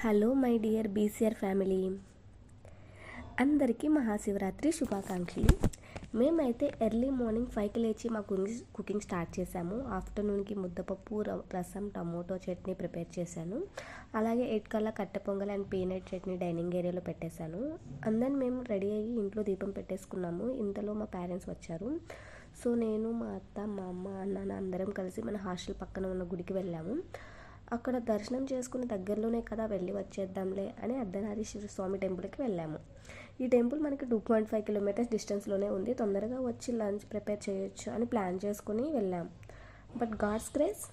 Hello my dear BCR family, అందరికీ మహాశివరాత్రి శుభాకాంక్షలు. మేమైతే ఎర్లీ మార్నింగ్ 5కి లేచి మా కుకింగ్ స్టార్ట్ చేశాము. ఆఫ్టర్నూన్కి ముద్దపప్పు, రసం, టమోటో చట్నీ ప్రిపేర్ చేశాను. అలాగే 8 కల్లా కట్టె pongal and peanut chutney dining ఏరియాలో పెట్టేశాను. అందరం మేము రెడీ అయ్యి ఇంట్లో దీపం పెట్టేసుకున్నాము. ఇంతలో మా పేరెంట్స్ వచ్చారు. సో నేను, మా అత్త, మా అమ్మ, నాన్న అందరం కలిసి మన హాస్టల్ పక్కన ఉన్న గుడికి వెళ్ళాము. అక్కడ దర్శనం చేసుకుని దగ్గరలోనే కదా వెళ్ళి వచ్చేద్దాంలే అని అర్ధనారీశ్వర స్వామి టెంపుల్కి వెళ్ళాము. ఈ టెంపుల్ మనకి 2.5 కిలోమీటర్స్ డిస్టెన్స్లోనే ఉంది. తొందరగా వచ్చి లంచ్ ప్రిపేర్ చేయొచ్చు అని ప్లాన్ చేసుకుని వెళ్ళాం. But God's grace,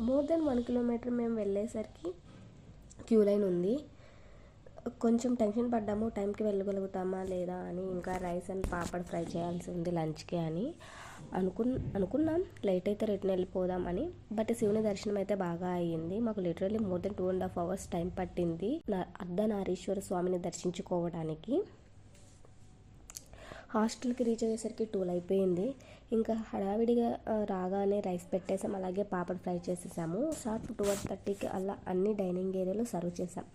more than 1 kilometre మేము వెళ్ళేసరికి క్యూ లైన్ ఉంది. కొంచెం టెన్షన్ పడ్డాము, టైంకి వెళ్ళగలుగుతామా లేదా అని. ఇంకా రైస్ అండ్ పాపడ్ ఫ్రై చేయాల్సి ఉంది లంచ్కి అని అనుకున్నాం. లేట్ అయితే రిటర్న్ వెళ్ళిపోదాం అని. బట్ శివుని దర్శనం అయితే బాగా అయ్యింది. మాకు literally more than 2.5 hours time పట్టింది అర్ధనారీశ్వర స్వామిని దర్శించుకోవడానికి. హాస్టల్కి రీచ్ అయ్యేసరికి 12 అయిపోయింది. ఇంకా హడావిడిగా రాగానే రైస్ పెట్టేసాం, అలాగే పాపడ్ ఫ్రై చేసేసాము. షార్ప్ 12:30కి అలా అన్ని డైనింగ్ ఏరియాలో సర్వ్ చేసాం.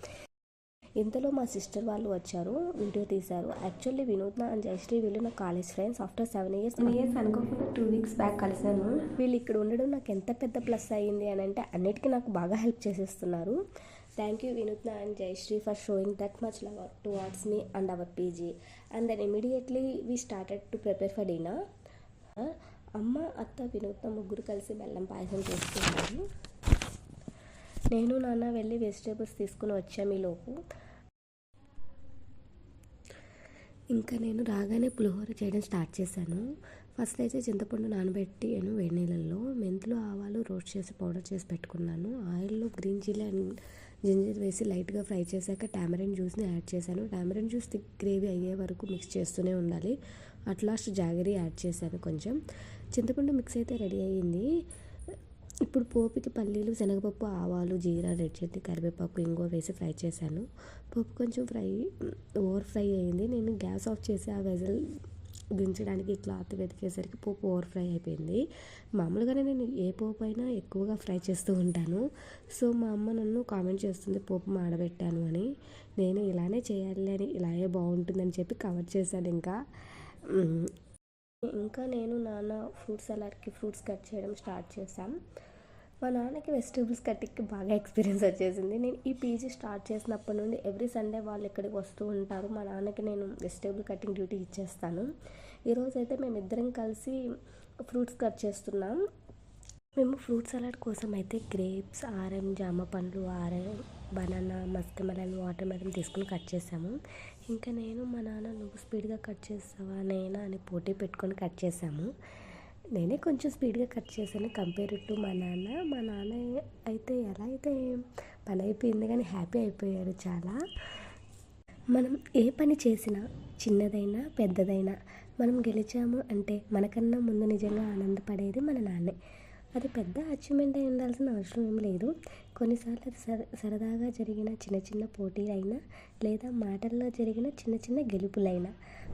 ఇంతలో మా సిస్టర్ వాళ్ళు వచ్చారు, వీడియో తీశారు. యాక్చువల్లీ వినూత్న అండ్ జయశ్రీ వీళ్ళు నా కాలేజ్ ఫ్రెండ్స్. ఆఫ్టర్ 7 years అనుకోకుండా 2 weeks బ్యాక్ కలిసాను. వీళ్ళు ఇక్కడ ఉండడం నాకు ఎంత పెద్ద ప్లస్ అయ్యింది అని అంటే అన్నిటికీ నాకు బాగా హెల్ప్ చేసేస్తున్నారు. Thank you Vinutna and Jayashree for showing that much love towards me and our PG. And then immediately we started to prepare for dinner. అమ్మ, అత్త, వినూత్న ముగ్గురు కలిసి బెల్లం పాయసం చేస్తున్నారు. నేను, నాన్న వెళ్ళి వెజిటేబుల్స్ తీసుకుని వచ్చాము. ఈలోపు ఇంకా నేను రాగానే పులిహోర చేయడం స్టార్ట్ చేశాను. ఫస్ట్ అయితే చింతపండు నానబెట్టి వేడి నీళ్ళల్లో మెంతులు, ఆవాలు రోస్ట్ చేసి పౌడర్ చేసి పెట్టుకున్నాను. ఆయిల్లో గ్రీన్ చిల్లీ అండ్ జింజర్ వేసి లైట్గా ఫ్రై చేశాక టామరిన్ జ్యూస్ని యాడ్ చేశాను. టామరిన్ జ్యూస్ థిక్ గ్రేవీ అయ్యే వరకు మిక్స్ చేస్తూనే ఉండాలి. అట్ లాస్ట్ జాగరీ యాడ్ చేశాను కొంచెం. చింతపండు మిక్స్ అయితే రెడీ అయ్యింది. ఇప్పుడు పోపుకి పల్లీలు, శనగపప్పు, ఆవాలు, జీరా, రెడ్ చట్నీ, కరివేపాకు, ఇంగువ వేసి ఫ్రై చేశాను. పప్పు కొంచెం ఓవర్ ఫ్రై అయింది. నేను గ్యాస్ ఆఫ్ చేసి ఆ వెజల్ దించడానికి క్లాత్ వెతికేసరికి పోపు ఓవర్ ఫ్రై అయిపోయింది. మామూలుగానే నేను ఏ పోపు అయినా ఎక్కువగా ఫ్రై చేస్తూ ఉంటాను. సో మా అమ్మ నన్ను కామెంట్ చేస్తుంది పోపు మాడబెట్టాను అని. నేను ఇలానే చేయాలి అని, ఇలాగే బాగుంటుందని చెప్పి కవర్ చేశాను. ఇంకా నేను, నాన్న ఫ్రూట్ సలాడ్కి ఫ్రూట్స్ కట్ చేయడం స్టార్ట్ చేశాం. మా నాన్నకి వెజిటేబుల్స్ కటింగ్కి బాగా ఎక్స్పీరియన్స్ వచ్చేసింది. నేను ఈ పీజీ స్టార్ట్ చేసినప్పటి నుండి ఎవ్రీ సండే వాళ్ళు ఇక్కడికి వస్తూ ఉంటారు. మా నాన్నకి నేను వెజిటేబుల్ కటింగ్ డ్యూటీ ఇచ్చేస్తాను. ఈరోజైతే మేమిద్దరం కలిసి ఫ్రూట్స్ కట్ చేస్తున్నాం. మేము ఫ్రూట్ సలాడ్ కోసం అయితే గ్రేప్స్, ఆరెంజ్, జామ పండ్లు, banana, Musk melon, water melon తీసుకుని కట్ చేసాము. ఇంకా నేను, మా నాన్న నువ్వు స్పీడ్గా కట్ చేస్తావా నేనా అని పోటీ పెట్టుకొని కట్ చేసాము. నేనే కొంచెం స్పీడ్గా కట్ చేశాను కంపేర్ టు మా నాన్న. మా నాన్న అయితే ఎలా అయితే పని అయిపోయింది కానీ హ్యాపీ అయిపోయారు చాలా. మనం ఏ పని చేసినా, చిన్నదైనా పెద్దదైనా, మనం గెలిచాము అంటే మనకన్నా ముందు నిజంగా ఆనందపడేది మన నాన్నే. అది పెద్ద అచీవ్మెంట్ అయి ఉండాల్సిన అవసరం ఏం లేదు. కొన్నిసార్లు అది సరదాగా జరిగిన చిన్న చిన్న పోటీలైనా, లేదా మాటల్లో జరిగిన చిన్న చిన్న గెలుపులైనా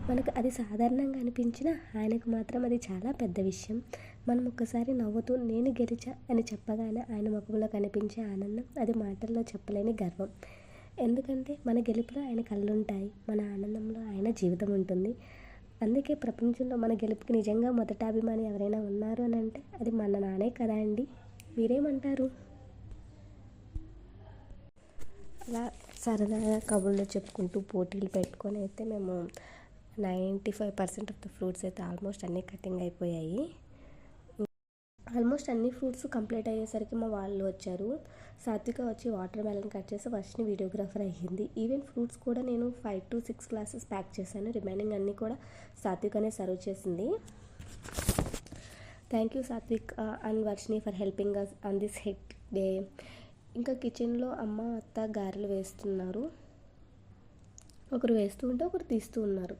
మనకు అది సాధారణంగా అనిపించినా ఆయనకు మాత్రం అది చాలా పెద్ద విషయం. మనం ఒక్కసారి నవ్వుతూ నేను గెలిచా అని చెప్పగానే ఆయన ముఖంలో కనిపించే ఆనందం అది మాటల్లో చెప్పలేని గర్వం. ఎందుకంటే మన గెలుపులో ఆయన కళ్ళుంటాయి, మన ఆనందంలో ఆయన జీవితం ఉంటుంది. అందుకే ప్రపంచంలో మన గెలుపుకి నిజంగా మొదట అభిమాని ఎవరైనా ఉన్నారు అని అంటే అది మన నానే కదా అండి. మీరేమంటారు? అలా సరదాగా కబుర్లు చెప్పుకుంటూ పోటీలు పెట్టుకొని అయితే మేము 95% ఆఫ్ ద ఫ్రూట్స్ అయితే ఆల్మోస్ట్ అన్నీ కటింగ్ అయిపోయాయి. ఆల్మోస్ట్ అన్ని ఫ్రూట్స్ కంప్లీట్ అయ్యేసరికి మా వాళ్ళు వచ్చారు. సాత్విక వచ్చి వాటర్ మెలన్ కట్ చేసి ఫస్ట్ వీడియోగ్రాఫర్ అయ్యింది. ఈవెన్ ఫ్రూట్స్ కూడా నేను 5 to 6 గ్లాసెస్ ప్యాక్ చేశాను. రిమైనింగ్ అన్నీ కూడా సాత్వికనే సర్వ్ చేసింది. Thank you Satvik and Varshini for helping us on this hectic day. ఇంకా కిచెన్లో అమ్మ, అత్త గారెలు వేస్తున్నారు. ఒకరు వేస్తూ ఉంటే ఒకరు తీస్తూ ఉన్నారు.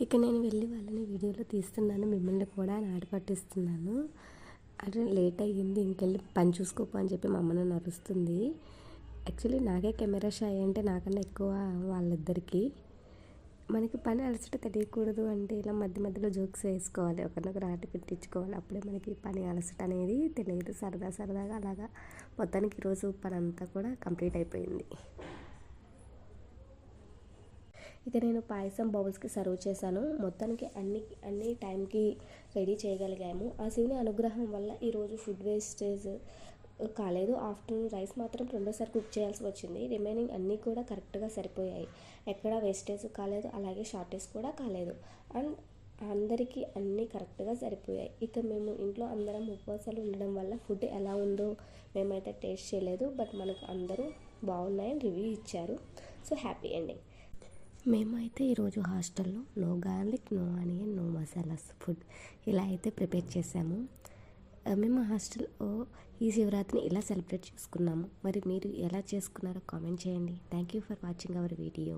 ఇక నేను వెళ్ళి వాళ్ళని వీడియోలో తీస్తున్నాను, మిమ్మల్ని కూడా నాటి పట్టిస్తున్నాను. అంటే లేట్ అయ్యింది, ఇంకెళ్ళి పని చూసుకోపో అని చెప్పి మా అమ్మ నన్ను అరుస్తుంది. యాక్చువల్లీ నాకే కెమెరా షై అంటే నాకన్నా ఎక్కువ వాళ్ళిద్దరికి. మనకి పని అలసట తెలియకూడదు అంటే ఇలా మధ్య మధ్యలో జోక్స్ వేసుకోవాలి, ఒకరినొకరు ఆట పెట్టించుకోవాలి. అప్పుడే మనకి పని అలసట అనేది తెలియదు. సరదాగా అలాగా మొత్తానికి ఈరోజు పని అంతా కూడా కంప్లీట్ అయిపోయింది. ఇక నేను పాయసం బౌల్స్కి సర్వ్ చేశాను. మొత్తానికి అన్ని టైంకి రెడీ చేయగలిగాము. ఆ శివుని అనుగ్రహం వల్ల ఈరోజు ఫుడ్ వేస్టేజ్ కాలేదు. ఆఫ్టర్నూన్ రైస్ మాత్రం రెండోసారి కుక్ చేయాల్సి వచ్చింది. రిమైనింగ్ అన్నీ కూడా కరెక్ట్గా సరిపోయాయి. ఎక్కడా వేస్టేజ్ కాలేదు, అలాగే షార్టేజ్ కూడా కాలేదు. అండ్ అందరికీ అన్నీ కరెక్ట్గా సరిపోయాయి. ఇక మేము ఇంట్లో అందరం ఉపవాసాలు ఉండడం వల్ల ఫుడ్ ఎలా ఉందో మేమైతే టేస్ట్ చేయలేదు. బట్ మనకు అందరూ బాగున్నాయని రివ్యూ ఇచ్చారు. So happy ending. మేమైతే ఈరోజు హాస్టల్లో no garlic, no onion, no masalas food ఇలా అయితే ప్రిపేర్ చేసాము. మేము హాస్టల్లో ఈ శివరాత్రిని ఇలా సెలబ్రేట్ చేసుకున్నాము. మరి మీరు ఎలా చేసుకున్నారో కామెంట్ చేయండి. Thank you for watching our video.